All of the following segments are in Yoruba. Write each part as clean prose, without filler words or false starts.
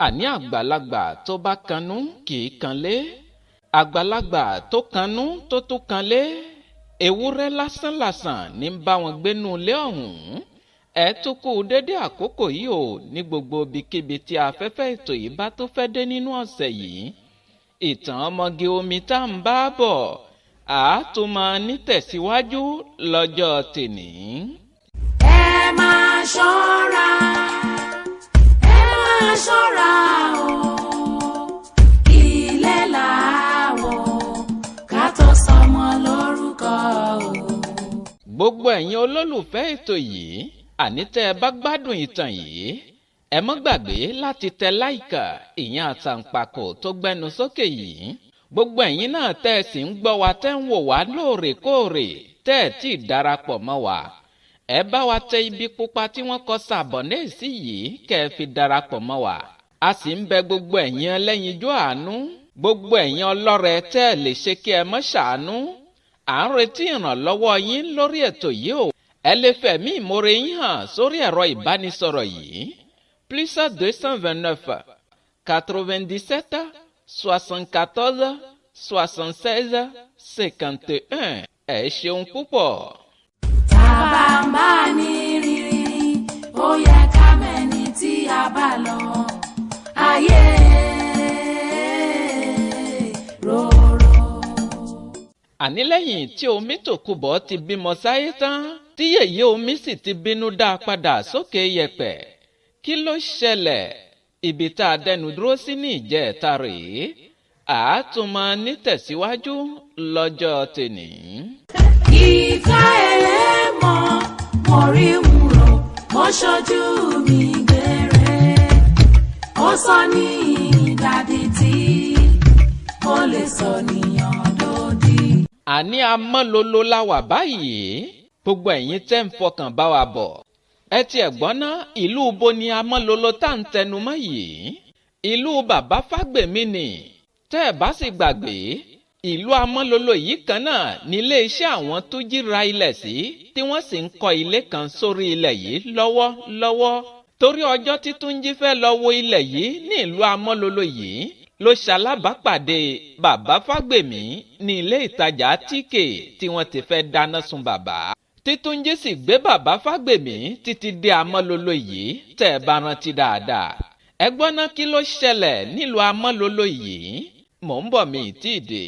àní àgbàlagbà tó bá kanú kì í kanlé, àgbàlagbà tó kanú tó tún kanlé, ewúrẹ́ lásánlàsàn ní bá wọn gbénú ilé ọ̀hún. Ẹ tún kú dédé àkókò yìí o ní gbogbo ibikíbi tí afẹ́fẹ́ ètò yìí bá tó fẹ́ dé nínú ọ̀sẹ̀ yìí. Ìtàn ọmọge omi tá ń bá bọ̀ tún máa ní tẹ̀síwájú lọ́jọ́ tèní. Ẹ máa ṣọ́ra o, ilé làwọ̀ ká tó sọmọ lórúkọ o. Gbogbo ẹ̀yin olólùfẹ́ ètò yìí, àní tẹ́ ẹ bá gbádùn ìtàn yìí, ẹ má gbàgbé láti tẹ láìkà ìyẹn àtàǹpàkò tó gbẹnu sókè yìí. Gbogbo ẹ̀yin náà tẹ́ ẹ sì ń gbọ́ wa tẹ́ ń wò wá lóòrèkóòrè tẹ́ ẹ tí ì darapọ̀ mọ́ wa. Ẹ bá wa tẹ ibi pupa tí wọ́n kọ sàbọ̀nẹ́ sí yìí kẹ́ ẹ fi darapọ̀ mọ́ wa. A sì ń bẹ gbogbo ẹ̀yin ẹlẹ́yinjú àánú, gbogbo ẹ̀yin ọlọ́rẹ tẹ́ ẹ lè ṣe kí ẹ mọ́ ṣàánú. À ń retí ìrànlọ́wọ́ yín lórí ètò yìí o. Ẹ lè fẹ̀mí ìmoore yín hàn sórí ẹ̀rọ ìbánisọ̀rọ̀ yìí +229 97 74 76 51. Ẹ ṣeun púpọ̀. Tàbá ń bá ní rírí, ó yẹ ká mẹ́ni tí a bá lọ. Ayé rorò. Àní lẹ́yìn tí omi tòkúbọ̀ ti bímọ sáyé tán, tí yèyé omi sì ti bínú dá padà sókè yẹ̀pẹ̀. Kí ló ṣẹlẹ̀? Ibi tá a dẹnu dúró sí ní ìjẹta rèé. Tún máa ní tẹ̀síwájú lọ́jọ́ tèní. Ìfẹ́ ẹlẹ́mọ̀ mo rí wúrò, mo ṣojú mi gbére. Ó sọ ní ìdádì tí ó lè sọ níyàn lódì. Àní amọ́lolo la wà báyìí. Gbogbo ẹ̀yin tẹ́ ń fọkàn bá wa bọ̀. Ẹ tiẹ̀ gbọ́ ná, ìlú bo ni amọ́lolo tá ń tẹnu mọ́ yìí? Ìlú bàbá Fágbèmí ni. Tẹ́ ẹ bá sì gbàgbé, ìlú amọ́lolo yìí kan náà nílé iṣẹ́ àwọn tó jíra ilẹ̀ sí, tí wọ́n sì ń kọ́ ilé kan sórí ilẹ̀ yìí lọ́wọ́lọ́wọ́. Torí ọjọ́ tí Túnjí fẹ́ lọ wo ilẹ̀ yìí ní ìlú amọ́lolo yìí, ló ṣalábàápàdé bàbá Fágbèmí ní ilé ìtajà tíkè tí wọ́n ti fẹ́ dáná sun bàbá. Tí Túnjí sì gbé bàbá Fágbèmí títí dé amọ́lolo yìí, tẹ́ ẹ bá rántí dáadáa. Ẹ gbọ́ ná, kí ló ṣẹlẹ̀ nílùú amọ́lolo yìí? Mò ń bọ̀, mi ì tí ì dé.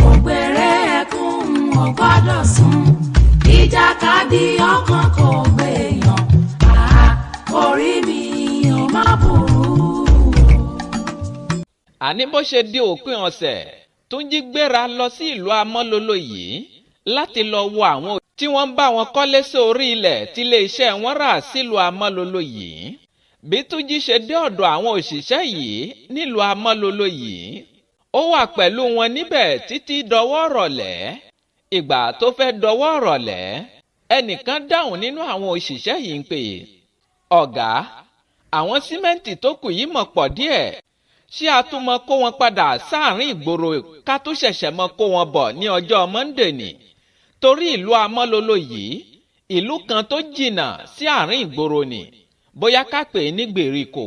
Ògbèrè ẹkún ò gbọ́dọ̀ sùn, ìjàkadì ọkàn kò gbèyàn. Orí mi ò má burú. Àní bó ṣe di òpin ọ̀sẹ̀, Túnjí gbéra lọ sí ìlú amọ́lolo yìí láti lọ wo àwọn tí wọ́n bá wọn kọ́lé sí orí ilẹ̀ tí ilé iṣẹ́ wọn rà sílùú amọ́lolo yìí. Bí Túnjí ṣe dé ọ̀dọ̀ àwọn òṣìṣẹ́ yìí nílùú amọ́lolo yìí, ó wà pẹ̀lú wọn níbẹ̀ títí dọwọ́ rọ̀lẹ́. Ìgbà tó fẹ́ dọwọ́ rọ̀lẹ́, ẹnìkan dáhùn nínú àwọn òṣìṣẹ́ yìí ń pè, ọ̀gá, àwọn símẹ́ǹtì tó kù yìí mọ̀ pọ̀ díẹ̀. Ṣé a tún mọ kó wọn padà sáàrin ìgboro ká tó ṣẹ̀ṣẹ̀ mọ kó wọn bọ̀ ní ọjọ́ Mọ́ndé ni? Torí ìlú amọ́lolo yìí, ìlú kan tó jìnnà sí àárín ìgboro ni, bóyá ká pè é ní gbèríko.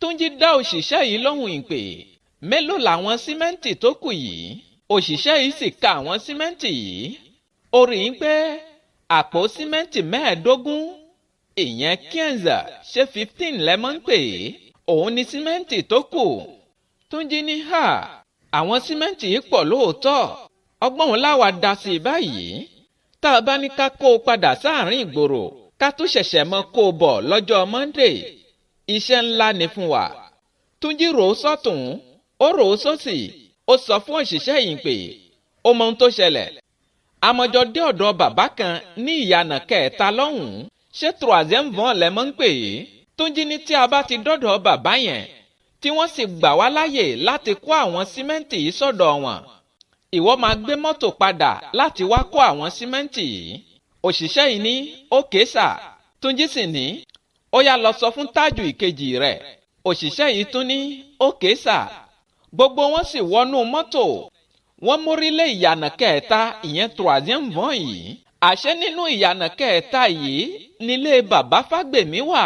Túnjí dá òṣìṣẹ́ yìí lóhùn ìpè, mélòó làwọn símẹ́ǹtì tó kù yìí? Òṣìṣẹ́ yìí sì ka àwọn símẹ́ǹtì yìí. Ó rí i pé àpò símẹ́ǹtì 15, ìyẹn 15 ṣé 15 lẹ́mọ́ ń pè é, òun ni símẹ́ǹtì tó kù. Túnjí ní àwọn símẹ́ǹtì yìí pọ̀ lóòótọ́, ọgbọ́n òun láwa dá sí i báyìí. Tá a bá ní ká kó o padà sáàrin ìgboro ká tó ṣẹ̀ṣẹ̀ mọ kó o bọ̀ lọ́jọ́ Monday, iṣẹ́ ńlá ni fún wa. Túnjí rò ó sọ́tún, ó rò ó sósì, ó sọ fún òṣìṣẹ́ yìí pé ó mọ ohun tó ṣẹlẹ̀. Àmọ́jọ dé ọ̀dọ̀ bàbá kan ní ìyànà kẹta lọ́hùn-ún, ṣé troisième vent lẹ mọ́ ń pè é? Túnjí ní tí a bá ti dọ́dọ̀ bàbá yẹn, tí wọ́n sì gbà wá láyè láti kó àwọn símẹ́ǹtì yìí sọ́dọ̀ wọn, ìwọ máa gbé mọ́tò padà láti wá kó àwọn símẹ́ǹtì yìí. Òṣìṣẹ́ yìí ní ókè sà. Túnjí sì ní ó yá lọ sọ fún Tájù ìkejì rẹ̀. Òṣìṣẹ́ yìí tún ní ókè sà. Gbogbo wọn sì wọnú mọ́tò, wọ́n mórílé ìyànà kẹta, ìyẹn troisième vent yìí. Àṣẹ nínú ìyànà kẹta yìí nílé bàbá Fágbèmí wà.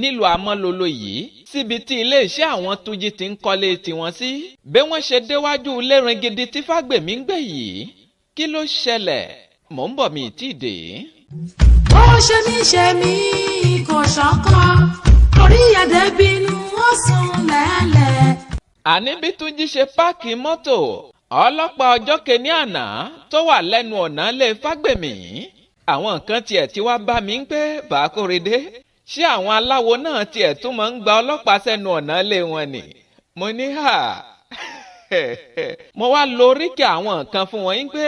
nílùú Amọ́lolo yìí síbi tí iléeṣẹ́ àwọn Túnjí ti ń kọ́lé tiwọn sí. bí wọ́n ṣe déwájú lérin gidi tí Fágbèmí ń gbé yìí, kí ló ṣẹlẹ̀? mò ń bọ̀, mi tí ì dé. ó ṣe mí kò ṣọ̀kan orí ẹ̀dẹ̀ bínú ó sùn lẹ́lẹ̀. àní bí Túnjí ṣe páàkì mọ́tò, ọlọ́pàá ọjọ́ kìíní àná tó wà lẹ́nu ọ̀nà lé Fágbèmí, àwọn kan tiẹ̀ tí wá bá mi ń pé Bàkórèdé, ṣé àwọn aláwo náà tiẹ̀ tún máa ń gba ọlọ́pàá sẹ́nu ọ̀nà lé wọn ni? mo ní hà mo wá lo oríkì àwọn kan fún wọn yín pé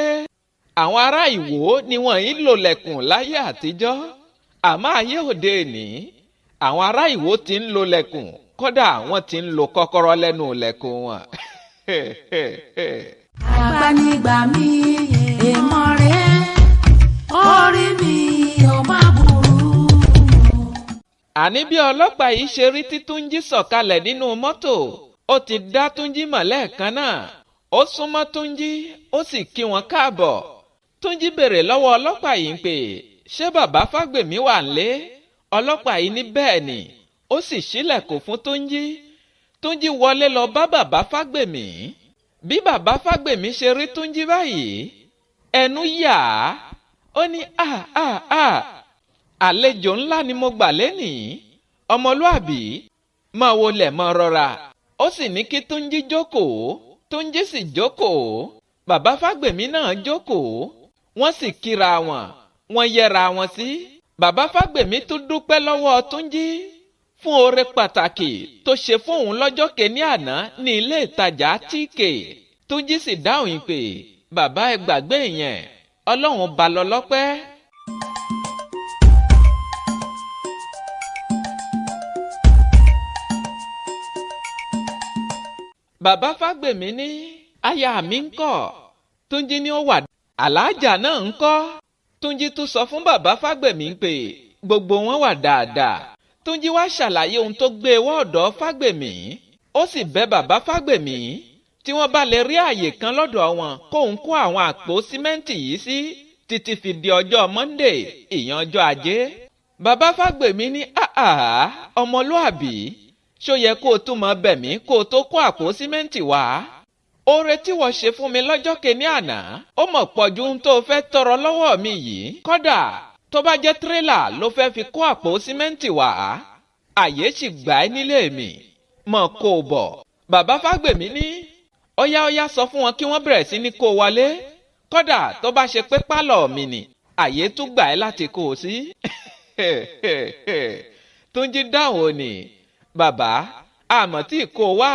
àwọn ará Ìwó ni wọ́n yìí lò lẹ̀kùn láyé àtijọ́, àmọ́ ayé òde òní àwọn ará Ìwó ti ń lo lẹ̀kùn, kódà wọ́n ti ń lo kọ́kọ́rọ́ lẹ́nu lẹ̀kùn wọn. Àgbànigbà mi èèmọ̀ rẹ̀ orí mi ò má burú. àní bí ọlọ́pàá yìí ṣe rí tí Túnjí sọ̀kalẹ̀ nínú mọ́tò, ó ti dá Túnjí mọ̀ lẹ́ẹ̀kan náà. ó súnmọ́ Túnjí, ó sì kí wọn káàbọ̀. Túnjí béèrè lọ́wọ́ ọlọ́pàá yìí pé ṣé bàbá Fágbèmí wà ńlé? ọlọ́pàá yìí ní bẹ́ẹ̀ ni. ó sì ṣílẹ̀kùn fún Túnjí. Túnjí wọlé lọ bá bàbá Fágbèmí. bí bàbá Fágbèmí ṣe rí Túnjí báyìí, ẹnu yà á. ó ní àlejò ńlá ni mo gbà lénìí, ọmọlúàbí, máa wọlé máa rọra. ó sì ní kí Túnjí jókòó. Túnjí sì jókòó. bàbá Fágbèmí náà jókòó. wọ́n sì kíra wọn, wọ́n yẹra wọn sí. bàbá Fágbèmí tún dúpẹ́ lọ́wọ́ Túnjí fún oore pàtàkì tó ṣe fóun lọ́jọ́ kìíní àná ní ilé ìtajà tíkè. Túnjí sì dáhùn pé bàbá ẹ gbàgbé yẹn, Ọlọ́run bá lọ lọ́pẹ́. bàbá Fágbèmí ní aya mi ń kọ́? Túnjí ní ó wà. Àlàájà náà ń kọ́? Túnjí tún sọ fún bàbá Fágbèmí pé gbogbo wọn wà dáadáa. Túnjí wá ṣàlàyé ohun tó gbé wọ́ ọ̀dọ̀ Fágbèmí. ó sì bẹ̀ bàbá Fágbèmí tí wọ́n bá lè rí àyè kan lọ́dọ̀ wọn kóun kó àwọn àpò símẹ́ǹtì yìí sí títí fi di ọjọ́ Monday, ìyẹn ọjọ́ Ajé. bàbá Fágbèmí ní ọmọlúàbí, ṣó yẹ kó o tún mọ bẹ̀ mí kó o tó kó àpò símẹ́ǹtì wá? oore tí wọ́n ṣe fún mi lọ́jọ́ kìíní àná ó mọ̀ pọ̀ ju ohun tó fẹ́ tọrọ lọ́wọ́ mi yìí. kódà tó bá jẹ́ tírélà ló fẹ́ fi kó àpò símẹ́ǹtì wá, àyè sì gbà ẹ́ nílé mi, mọ̀ kó o bọ̀. bàbá Fágbèmí ní óyá sọ fún wọn kí wọ́n bẹ̀rẹ̀ sí ní kó wọlé. kódà tó bá ṣe pé pálọ̀ mi ni, àyè tún gbà ẹ́ láti kó o sí. Túnjí dáhùn ó ní bàbá, àmọ́ tí kò wá,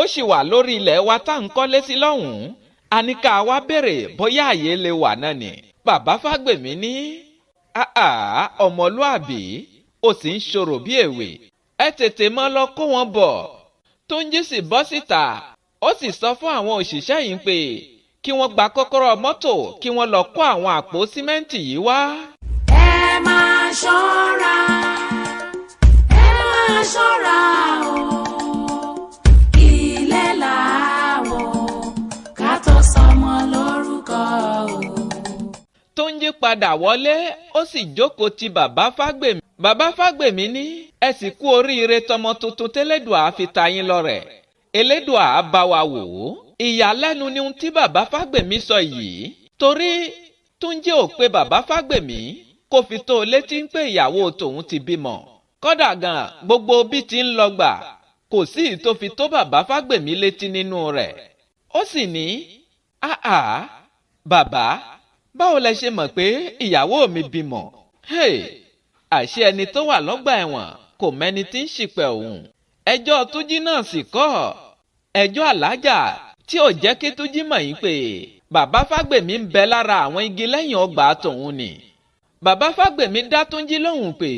ó sì wà lórí ilẹ̀ wa tá à ń kọ́lé sí lọ́hùn-ún. a ní ká wá béèrè bóyá àyè lè wà náà ni. bàbá Fágbèmí ní ọmọlúàbí, ó sì ń ṣòro bí èwe, ẹ tètè mọ́ lọ kó wọn bọ̀. Túnjí sì bọ́ síta, ó sì sọ fún àwọn òṣìṣẹ́ yìí pé kí wọ́n gba kọ́kọ́rọ́ mọ́tò kí wọ́n lọ kó àwọn àpò símẹ́ǹtì yìí wá. ẹ máa ṣọ́ra o, ilé làwọ̀ ká tó sọmọ lórúkọ o. Túnjí padà wọlé, ó sì jókòó ti bàbá Fágbèmí. bàbá Fágbèmí ní ẹ sì kú oríire tọmọ tuntun tẹ́lẹ́dùà fi ta yín lọ́rẹ. Elédùà bá wa wò ó. ìyàlẹ́nu ni ohun tí bàbá Fágbèmí sọ yìí, torí Túnjí ò pe bàbá Fágbèmí kó fi tó létí ń pé ìyàwó tòun ti bímọ. kódà gan gbogbo bí ti ń lọ gbà, kò sí tó fi tó bàbá Fágbèmí létí nínú rẹ̀. ó sì ní bàbá, báwo lẹ ṣe mọ̀ pé ìyàwó mi bímọ? àṣé ẹni tó wà lọ́gbà ẹ̀wọ̀n kò mẹ́ni tí ń ṣìpẹ̀ òun. ẹjọ́ Túnjí náà sì kọ́, ẹjọ́ Àlàájà tí ò jẹ́ kí Túnjí mọ̀ yín pé bàbá Fágbèmí ń bẹ lára àwọn igi lẹ́yìn ọgbà tòun ni. bàbá Fágbèmí dá Túnjí lóhùn pé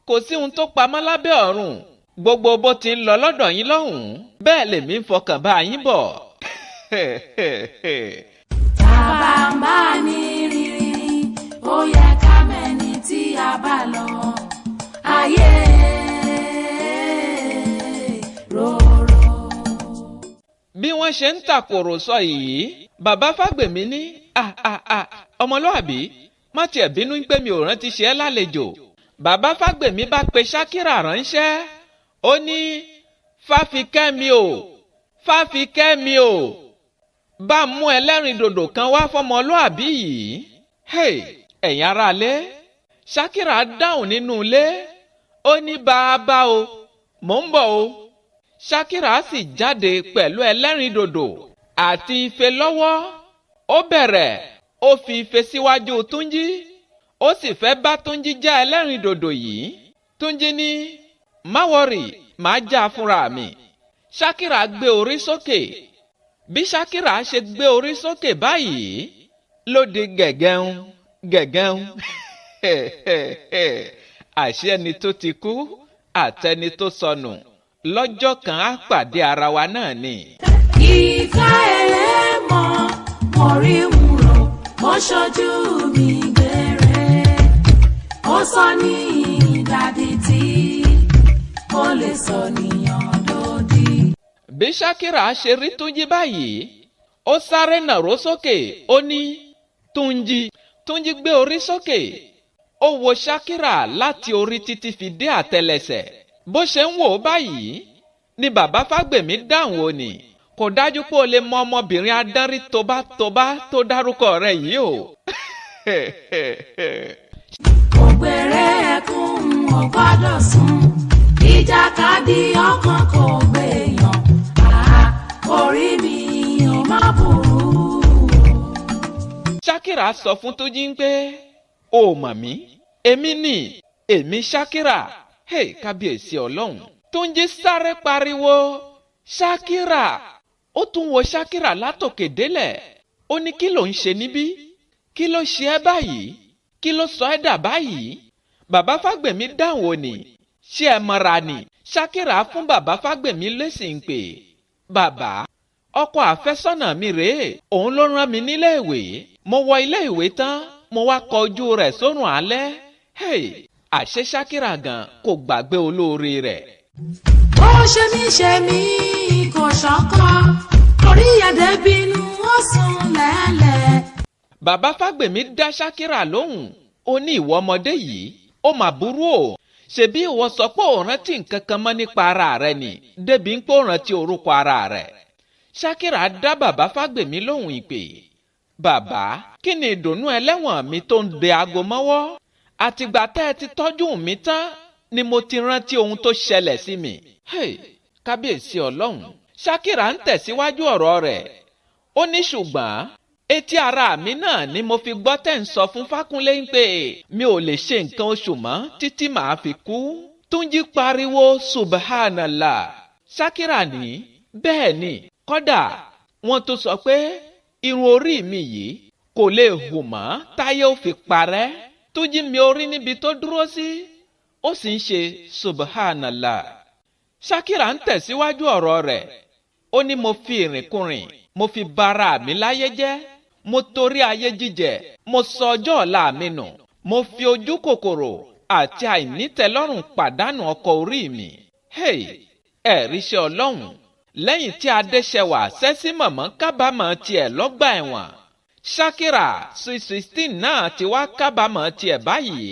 kò sí ohun tó pamọ́ lábẹ́ ọ̀run, gbogbo bó ti ń lọ lọ́dọ̀ yín lọ́hùn-ún bẹ́ẹ̀ lèmi ń fọkàn bá yín bọ̀. tàbá ń bá ní rírí, ó yẹ ká mẹ́ni tí a bá lọ. ayé rorò. bí wọ́n ṣe ń tàkòrọ̀sọ yìí, bàbá Fágbèmí ní ọmọlúàbí, má tiẹ̀ bínú pé mi ò rántí ṣe ẹ́ lálejò. bàbá Fágbèmí bá pe Ṣákírà ránṣẹ́ ó ní Fáfikẹ́mi o Fáfikẹ́mi o bá mú ẹlẹ́rìndòdò kan wá fọmọlúàbí yìí. ẹ̀yin aráalé, Ṣákírà dáhùn nínú ilé ó ní bàbá o mò ń bọ̀ o. Ṣákírà sì jáde pẹ̀lú ẹlẹ́rìndòdò àti ife lọ́wọ́. Ó bẹ̀rẹ̀ ó fi ife síwájú Túnjí ó sì fẹ́ bá Túnjí já ẹlẹ́rìndòdò yìí. Túnjí ní má wọ̀rì màá já fúnra mi. Ṣákírà gbé orí sókè. Bí Ṣákírà ṣe gbé orí sókè báyìí ló di gẹ̀gẹ́un gẹ̀gẹ́un. àṣé ẹni tó ti kú àtẹni tó sọnù lọ́jọ́ kan á pàdé ara wa náà ni. ìfẹ́ ẹlẹ́mọ̀ mo rí wúrò mo ṣojú mi gbére ó sọ ní ìdádìtì ó lè sọ níyàn lódì. bí Ṣákírà ṣe rí Túnjí báyìí ó sáré nàró sókè ó ní Túnjí. Túnjí gbé orí sókè ó wo Ṣákírà láti orí títí fi dé àtẹlẹsẹ̀. bó ṣe ń wò ó báyìí ni bàbá Fágbèmí dáhùn ó ní kò dájú pé o lè mọ ọmọbìnrin adánrí tóbátóbá tó dárúkọ rẹ̀ yìí o. ògbèrè ẹkún ò gbọ́dọ̀ sùn ìjàkadì ọkàn kò gbèyàn orí mi ò má burú. Ṣákírà sọ fún Túnjí pé o mọ̀ mí èmi Ṣákírà. kábíyèsí Ọlọ́run. Túnjí sáré pariwo Ṣákírà. ó tún wo Ṣákírà látòkè délẹ̀ ó ní kí ló ń ṣe níbí? kí ló ṣe ẹ́ báyìí? kí ló sọ ẹ́ dà báyìí? bàbá Fágbèmí dáhùn ó ní ṣé ẹ mọ̀ra ni? Ṣákírà fún bàbá Fágbèmí lésì ń pè bàbá ọkọ àfẹ́sọ́nà mi rèé òun ló rán mi nílé ìwé. mo wọ ilé ìwé tán mo wá kọ ojú rẹ̀ sórùn alẹ́. àṣé Ṣákírà gan kò gbàgbé olóore rẹ̀. ó ṣe mí kò ṣọkọ orí ẹ̀dẹ̀ bínú ó sùn lẹ́lẹ̀. bàbá Fágbèmí dá Ṣákírà lóhùn ó ní ìwọ ọmọdé yìí ó mà burú o. ṣebí ìwọ sọ pé ò rántí nǹkan kan mọ́ nípa ara rẹ ni débi ń pé ò rántí orúkọ ara rẹ̀. Ṣákírà dá bàbá Fágbèmí lóhùn ìpè bàbá kí ni ìdùnnú ẹlẹ́wọ̀n mi tó ń de aago mọ́wọ́? àtìgbà tẹ́ ẹ ti tọ́jú mi tán ni mo ti rántí ohun tó ṣẹlẹ̀ sí mi. kábíyèsí Ọlọ́run. Ṣákírà ń tẹ̀síwájú ọ̀rọ̀ rẹ̀ ó ní ṣùgbọ́n etí ara mi náà ni mo fi gbọ́ tẹ́ ń sọ fún Fákúnlé pé mi ò lè ṣe nǹkan oṣù mọ́ títí màá fi kú. Túnjí pariwo subhanallah. Ṣákírà ní bẹ́ẹ̀ ni kódà wọ́n tó sọ pé irun orí mi yìí kò lè hù mọ́ táyé ò fi parẹ́. Túnjí mi orí níbi tó dúró sí ó sì ń ṣe subhanallah. Ṣákírà ń tẹ̀síwájú ọ̀rọ̀ rẹ̀ ó ní mo fi ìrìnkúrìn mo fi bara mi láyé jẹ́ mo torí ayé jíjẹ mo sọ ọjọ́ ọ̀la mi nù mo fi ojú kòkòrò àti àìnítẹ́lọ́rùn pàdánù ọkọ orí mi. ẹ̀ríṣẹ́ Ọlọ́run. lẹ́yìn tí Adéṣẹwà sẹ́sí mọ̀mọ́ kábàámọ̀ tiẹ̀ lọ́gbà ẹ̀wọ̀n Ṣákírà sweet 16 náà ti wá kábàámọ̀ tiẹ̀ báyìí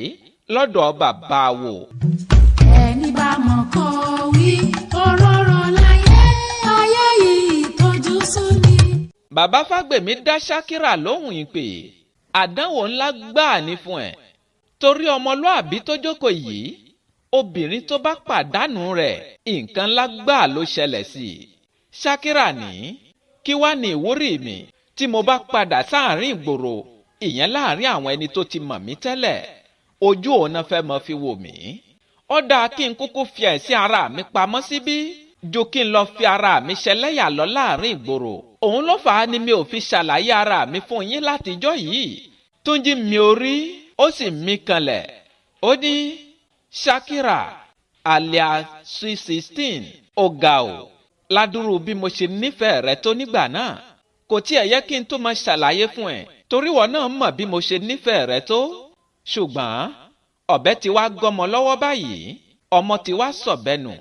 lọ́dọ̀ bàbá wò. ẹni bá mọ̀ kó wí òróró láyé ayé yìí tójú sùn ni. bàbá Fágbèmí dá Ṣákírà lóhùn ìpè àdánwò ńlá gbáà ní fún ẹ torí ọmọlúàbí tó jókòó yìí obìnrin tó bá pàdánù rẹ̀ nǹkan ńlá gbáà ló ṣẹlẹ̀ sí i. Ṣákírà ní kí wá ní ìwúrí mi tí mo bá padà sáàrin ìgboro ìyẹn láàrin àwọn ẹni tó ti mọ̀ mí tẹ́lẹ̀ ojú òun náà fẹ́ mọ́ fi wò mí. ó dáa kí n kúkú fi ẹ̀sìn ara mi pamọ́ síbí ju kí n lọ fi ara mi ṣẹlẹ́yà lọ láàrin ìgboro. òun ló fà á ni mi ò fi ṣàlàyé ara mi fún yín látijọ́ yìí. Túnjí mi orí ó sì mí kanlẹ̀ ó ní Ṣákírà alias sweet 16 ó ga o ládùúrú bí mo ṣe nífẹ̀ẹ́ rẹ tó nígbà náà kò tiẹ̀ yẹ kí n tó máa ṣàlàyé fún ẹ torí wọn náà mọ̀ bí mo ṣe nífẹ̀ẹ́ rẹ tó. ṣùgbọ́n ọ̀bẹ ti wá gọmọ lọ́wọ́ báyìí ọmọ ti wá sọ̀bẹ nù.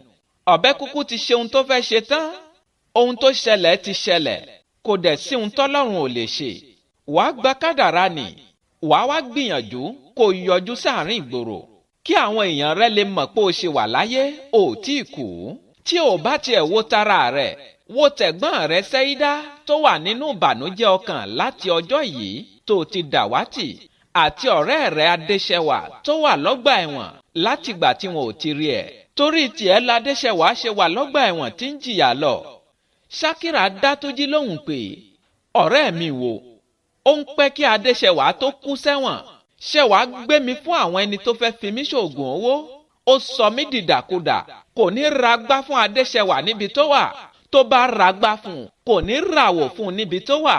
ọ̀bẹ kúkú ti ṣe ohun tó fẹ́ ṣe tán ohun tó ṣẹlẹ̀ ti ṣẹlẹ̀ kò dẹ̀ sí ohun tọ́lọ́run ò lè ṣe. wàá gba kádàrá ni wàá wá gbìyànjú kó yọjú sáàrin ìgboro kí àwọn èèyàn rẹ lè mọ̀ pé o ṣì wà láyé ò tí ì kú. Tí o bá tiẹ̀ wo tara rẹ̀, wo tẹ̀gbọ́n rẹ Sẹ́ídá tó wà nínú ìbànújẹ́ ọkàn láti ọjọ́ yìí tó ti dàwátì, àti ọ̀rẹ́ rẹ̀ Adéṣẹwà tó wà lọ́gbà ẹ̀wọ̀n látìgbà tí wọn ò ti rí ẹ̀. Torí tiẹ̀ l'Adéṣẹwà ṣe wà lọ́gbà ẹ̀wọ̀n tí ń jìyà lọ. Ṣákírà dá Túnjí lóhùn pé, ọ̀rẹ́ mi wò, ó ń pẹ́ kí Adéṣẹwà tó kú sẹ́wọ̀n. Ṣẹwà gbé mi fún àwọn ẹni tó fẹ́ fi mí ṣoògùn owó. Ó sọ mí dìdàkudà. Kò ní ragbá fún Adéṣẹwà níbi tó wà. Tó bá ragbá fún, kò ní ràwọ̀ fún níbi tó wà.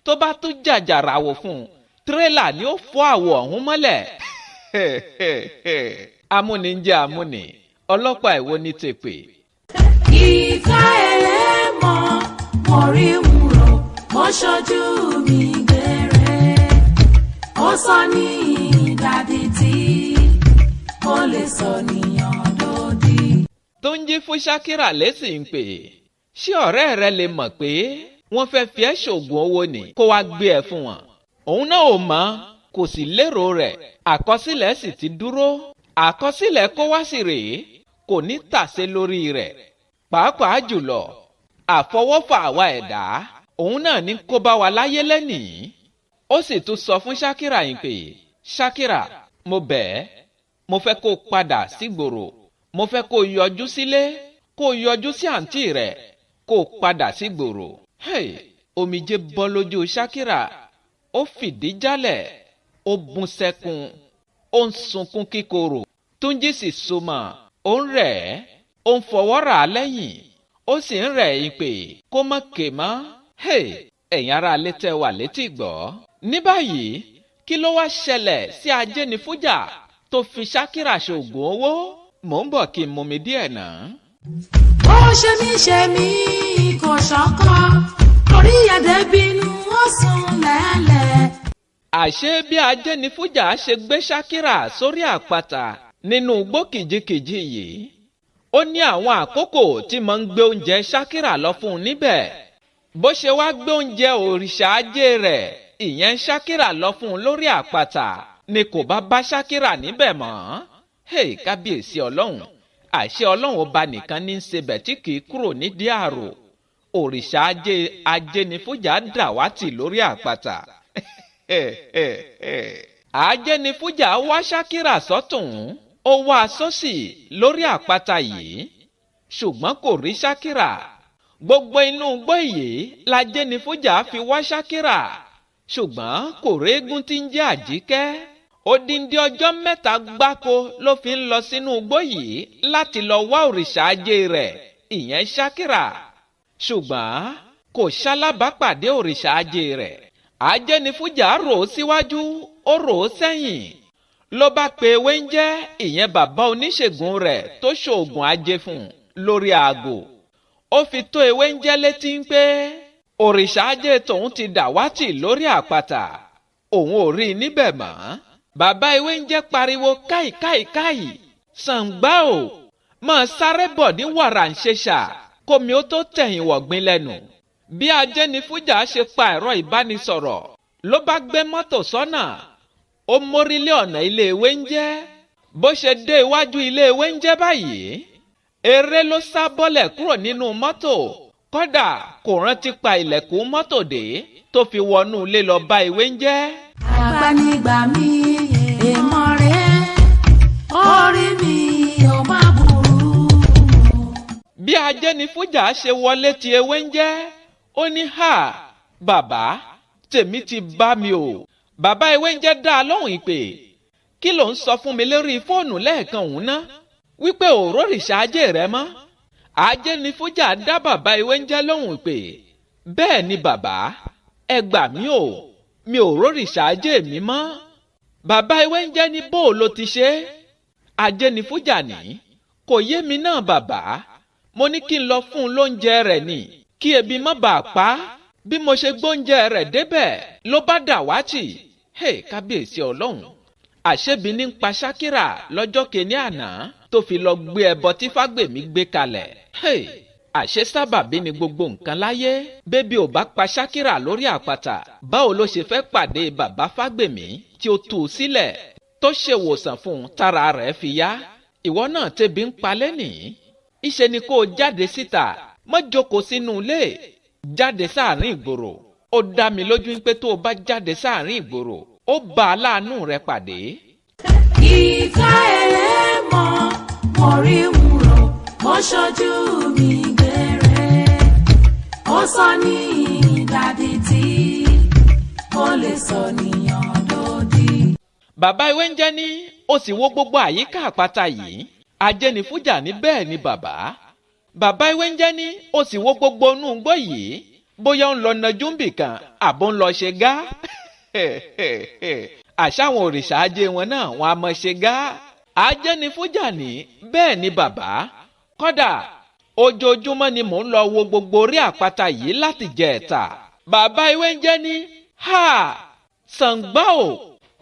Tó bá tún jàjà ràwọ̀ fún, tírélà ni ó fọ́ àwọ̀ ọ̀hún mọ́lẹ̀. Amúni ń jẹ́ amúni, ọlọ́pàá èwo ní tèpè. Ìka ẹlẹ́mọ̀ mo rí wúrò, mo ṣojú mi gbére. Ó sọ ní ìdádì tí ó lè sọ níyàn lódì. Túnjí fún Ṣákírà lésì ń pè, ṣé ọ̀rẹ́ rẹ lè mọ̀ pé wọ́n fẹ́ fi ẹ́ ṣògùn owó ni kó wá gbé ẹ fún wọn? Òun náà ò mọ̀, kò sì lérò rẹ̀. Àkọsílẹ̀ sì ti dúró. Àkọsílẹ̀ kó wá sí rèé, kò ní tàsé lórí rẹ̀. Pàápàá jùlọ àfọwọ́fà àwa ẹ̀dá, òun náà ní kó bá wa láyé lẹ́nìí. Ó sì tún sọ fún Ṣákírà yìí pé, Ṣákírà, mo bẹ̀ ẹ́, mo fẹ́ kó padà sígboro. Mo fẹ́ kó yọjú sílé, kó yọjú sí àǹtí rẹ̀, kó padà sígboro. Omijé bọ́ lójú Ṣákírà. Ó fìdí jálẹ̀, ó bún sẹ́kún, ó ń sunkún kíkorò. Túnjí sì súnmọ́, ó ń rẹ̀ ẹ́, ó ń fọwọ́ rà á lẹ́yìn, ó sì ń rẹ̀ ẹ́ pé kó má ké mọ́. Ẹ̀yin ará létẹ́ wà létí gbọ́. Ní báyìí, kí ló wá ṣẹlẹ̀ sí ajénifújà tó fi Ṣákírà ṣoògùn owó? Mò ń bọ̀ kí n mumi díẹ̀ náà. Ó ṣe mí kò ṣọ́kọ́, orí ẹ̀dẹ̀ bínú ó sùn lẹ́lẹ̀. Àṣé bí ajénifújà ṣe gbé Ṣákírà sórí àpáta nínú igbó kìjikìji yìí, ó ní àwọn àkókò tí mo ń gbé oúnjẹ Ṣákírà lọ fún un níbẹ̀. Bó ṣe wá gbé oúnjẹ òrìṣà ajé rẹ̀, ìyẹn Ṣákírà lọ fún un lórí àpáta, ni kò bá Ṣákírà níbẹ̀ mọ́. Kábíyèsí Ọlọ́run, àṣẹ Ọlọ́run ọba nìkan ní í ṣebẹ̀ tí kì í kúrò nídìí àrò. Òrìṣà ajénifújà dàwátì lórí àpáta. Ajénifújà wá Ṣákírà sọ́tùn, ó wá sósì lórí àpáta yìí, ṣùgbọ́n kò rí Ṣákírà. Gbogbo inú igbó yìí lajénifújà fi wá Ṣákírà, ṣùgbọ́n kò réégún tí ń jẹ́ Àjíkẹ́. Odindi ọjọ́ 3 gbáko ló fi ń lọ sínú igbó yìí láti lọ wá òrìṣà ajé rẹ̀, ìyẹn Ṣákírà. Ṣùgbọ́n kò ṣalábàápàdé òrìṣà ajé rẹ̀. Ajénifújà rò ó síwájú, ó rò ó sẹ́yìn. Ló bá pe ewéńjẹ́, ìyẹn bàbá oníṣègùn rẹ̀ tó ṣoògùn ajé fún un lórí aago. Ó fi tó ewéńjẹ́ létí ń pé òrìṣà ajé tòun ti dàwátì lórí àpáta, òun ò rí i níbẹ̀ mọ́. Bàbá ewéńjẹ́ pariwo káìkáìkáì, Ṣàǹgbá o, máa sáré bọ̀ ní wàrà ń ṣe ṣà, kómi ó tó tẹ̀yìn wọ̀gbìn lẹ́nu. Bí ajénifújà ṣe pa ẹ̀rọ ìbánisọ̀rọ̀, ló bá gbé mọ́tò sọ́nà. Ó mórílé ọ̀nà ilé ewéńjẹ́. Bó ṣe dé iwájú ilé ewéńjẹ́ báyìí, eré ló sá bọ́lẹ̀ kúrò nínú mọ́tò. Kódà kò rántí pa ilẹ̀kùn mọ́tò dé tó fi wọnú ilé lọ bá ewéńjẹ́. Àgbànigbà mi èèmọ̀ rẹ̀, orí mi ò má burú. Bí ajénifújà ṣe wọlé ti ewéńjẹ́, ó ní bàbá, tèmi ti bá mi o. Bàbá ewéńjẹ́ dá a lóhùn ìpè, kí ló ń sọ fún mi lórí fóònù lẹ́ẹ̀kan òun ná, wípé òrórìṣà ajé rẹ mọ́? Ajénifújà dá bàbá ewéńjẹ́ lóhùn ìpè, bẹ́ẹ̀ ni bàbá, ẹ gbà mí o, mi ò rórìṣà ajé mi mọ́. Bàbá ewéńjẹ́ ní bó ló ti ṣe? Ajénifújà ní, kò yé mi náà bàbá, mo ní kí n lọ fún un lóúnjẹ rẹ̀ ni, kí ebi má bàa pa á. Bí mo ṣe gbóúnjẹ rẹ̀ débẹ̀ ló bá dàwátì. Kábíyèsí Ọlọ́run, àṣebi ní ń pa Ṣákírà lọ́jọ́ kìíní àná tó fi lọ gbé ẹbọ tí Fágbèmí gbé kalẹ̀. Àṣé sábàbí ni gbogbo nǹkan láyé. Bébí ò bá pa Ṣákírà lórí àpáta, báwo ló ṣe fẹ́ pàdé bàbá Fágbèmí tí ó tú u sílẹ̀? tó ṣèwòsàn fún un tára rẹ̀ fi yá. Ìwọ náà tẹ́bi ń palẹ́ nìyí. Ìṣe ni kó o jáde síta, má jókòó sínú ilé, jáde sáàrin ìgboro. Ó dá mi lójú pé tó o bá jáde sáàrin ìgboro, ó bá aláàánú rẹ pàdé. Ìka ẹlẹ́mọ̀ mo rí wúrò, ó ṣojú mi gbére. Ó sọ ní ìdádì tí ó lè sọ níyàn lódì. Bàbá ìwé ń jẹ́ ní ó sì wo gbogbo àyíká àpáta yìí. Ajẹnifújà ní bẹ́ẹ̀ ni bàbá. Bàbá ìwé ń jẹ́ ní ó sì wo gbogbo inú igbó yìí. Bóyá ń lọ najú ń bì kan àbó ń lọ ṣe gá. Àṣàwọn òrìṣà ajé wọn náà wọn a mọ ṣe gá. Ajẹnifújà ní bẹ́ẹ̀ ni bàbá. Kódà ojoojúmọ́ ni mò ń lọ wo gbogbo orí àpáta yìí láti jẹ ẹ̀ta. Bàbá ìwé ń jẹ́ ní ha Ṣàngbá o,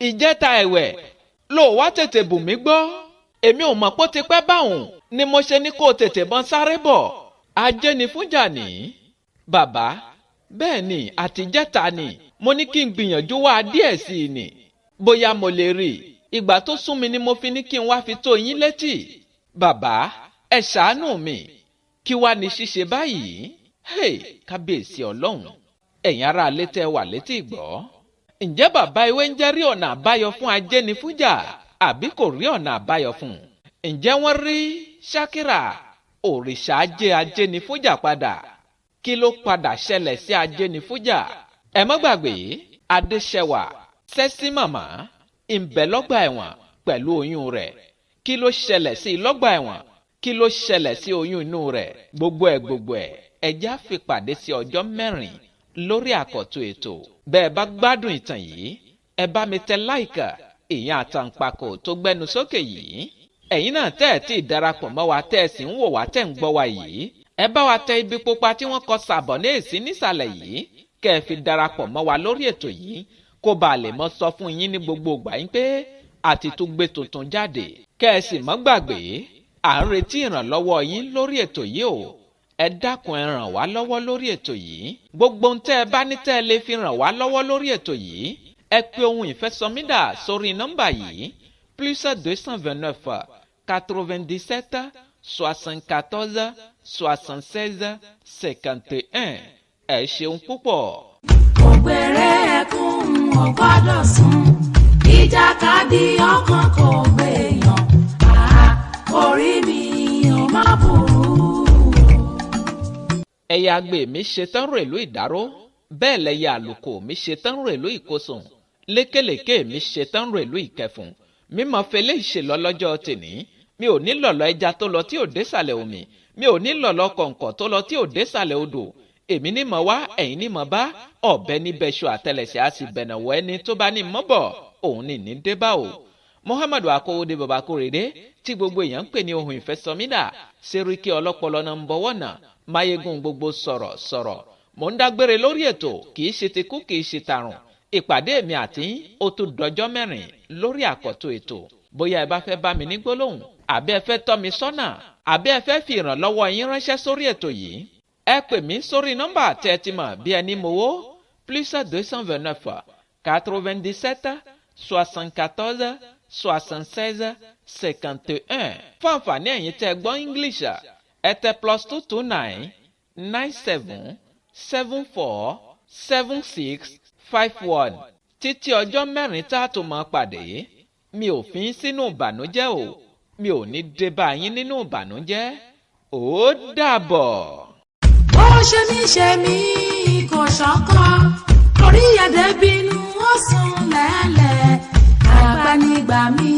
ìjẹta ẹ̀wẹ̀ ló wá tètè bù mí gbọ́. Èmi ò mọ̀ pé ó ti pẹ́ báwọn ni mo ṣe ní kó o tètè bọ́n sáré bọ̀. Ajẹnifújà ní bàbá bẹ́ẹ̀ ni àtijẹ́ta ni mo ní kí n gbìyànjú wá díẹ̀ sí i ni bóyá mo lè rí i. Ìgbà tó sún mi ni mo fi ní kí n wá fi tó yín létí. Bàbá ẹ ṣàánú mi, kí wá ní ṣíṣe báyìí? Kábíyèsí Ọlọ́run, ẹ̀yin ará ilé tẹ́ wà létí ìgbọ́. Ǹjẹ́ bàbá ìwé ń jẹ́ rí ọ̀nà àbáyọ fún Ajẹnifújà àbí kò rí ọ̀nà àbáyọ fún un? Ǹjẹ́ wọ́n rí Ṣákírà òrìṣà ajé Ajẹnifújà padà? Kí ló padà ṣẹlẹ̀ sí Ajẹnifújà? Ẹ má gbàgbé Adéṣẹwà sẹ́sí màmá ìbẹ̀ lọ́gbà ẹ̀wọ̀n pẹ̀lú oyún rẹ̀. Kí ló ṣẹlẹ̀ sí lọ́gbà ẹ̀wọ̀n? Kí ló ṣẹlẹ̀ sí oyún inú rẹ̀? Gbogbo ẹ̀ ẹjá fi pàdé sí ọjọ́ 4 lórí àkọ́tún ètò. Bẹ́ẹ̀ bá gbádùn ìtàn yìí, ẹ bá mi tẹ láìkà ìyẹn àtàǹpàkò tó gbẹnu sókè yìí. Ẹ̀yin náà tẹ́ ẹ̀ tí ì darapọ̀ mọ́ wa tẹ́ ẹ sì ń wò wá tẹ́ ń gbọ́ wa yìí. Ẹ bá wa tẹ ibi pupa tí wọ́n kọ sàbọ̀nẹ́ẹ̀sì nísàlẹ̀ yìí kẹ́ ẹ fi darapọ̀ mọ́ wa lórí ètò yìí kó bàa lè mọ́ sọ fún yín ní gbogbo ìgbà yín pé àti tún gbé tuntun jáde. Kẹ́ ẹ sì mọ́ gbàgbé à ń retí ìrànlọ́wọ́ yín lórí ètò yìí o. Ẹ dákun ẹ ràn wá lọ́wọ́ lórí ètò yìí. Gbogbo ohun tẹ́ ẹ bá ní tẹ́ ẹ lè fi ràn wá lọ́wọ́ lórí ètò yìí, ẹ pe ohun ìfẹ́sọmídà sórí nọ́mbà yìí +229 97 74 76 51. Ẹ ṣeun púpọ̀. Ògbèrè ẹkún ò gbọ́dọ̀ sùn, ìjàkadì ọkàn kò gbèyàn. Orí mi ò má burú. Ẹyẹ agbè mi ṣetán rèlú ìdáró, bẹ́ẹ̀ lẹyẹ àlùkò mi ṣetán rèlú ìkósùn, lékèlékè mi ṣetán rèlú ìkẹfùn. Mímọ̀ fẹlẹ́ ìṣèlọ lọ́jọ́ tèní, mi ò ní lọ̀lọ̀ ẹja tó lọ tí ò désàlẹ̀ omi, mi ò ní lọ̀lọ̀ kọ̀ǹkọ̀ tó lọ tí ò désàlẹ̀ odò. Èmi ní mọ̀ wá, ẹ̀yin ní mọ̀ bá, ọ̀bẹ ní bẹ́ṣọ àtẹlẹsẹ̀ á sì bẹ̀nàwọ́ ẹni tó bá ní mọ́ bọ̀, òun ní débà o. Muhammadu Akówódé bàbá Kórèdé tí gbogbo èèyàn ń pè ní ohun ìfẹ́sọmídà, Sẹ́ríkì ọlọ́pọlọ nọ́mbà 1, máyégún gbogbo sọ̀rọ̀. Mò ń dágbére lórí ètò, kì í ṣe ti kú kì í ṣe tàrùn. Ìpàdé mi àti ó tún dọjọ́ 4 lórí àkọ́tún ètò. Bóyá ẹ bá fẹ́ bá mi ní gbólóhùn, àbí ẹ fẹ́ tọ́ mi sọ́nà, àbí ẹ fẹ́ fi ìrànlọ́wọ́ yín ránṣẹ́ sórí ètò yìí, ẹ pè mí sórí nọ́mbà tẹ́ ẹ ti mọ̀ bí ẹni mowó +229 97 74 76 51. Fún àǹfààní ẹ̀yin tẹ́ gbọ́ English, ẹ tẹ +229 97 74 76 51. Títí ọjọ́ 4 tá a tó máa pàdé, mi ò fi ń sínú ìbànújẹ́ o, mi ò ní dé bá yín nínú ìbànújẹ́. Ó dàbọ̀. Ó ṣe mí kò ṣọ̀kọ, orí ẹ̀dẹ̀ bínú ó sùn lẹ́lẹ̀, àgbànigbà mi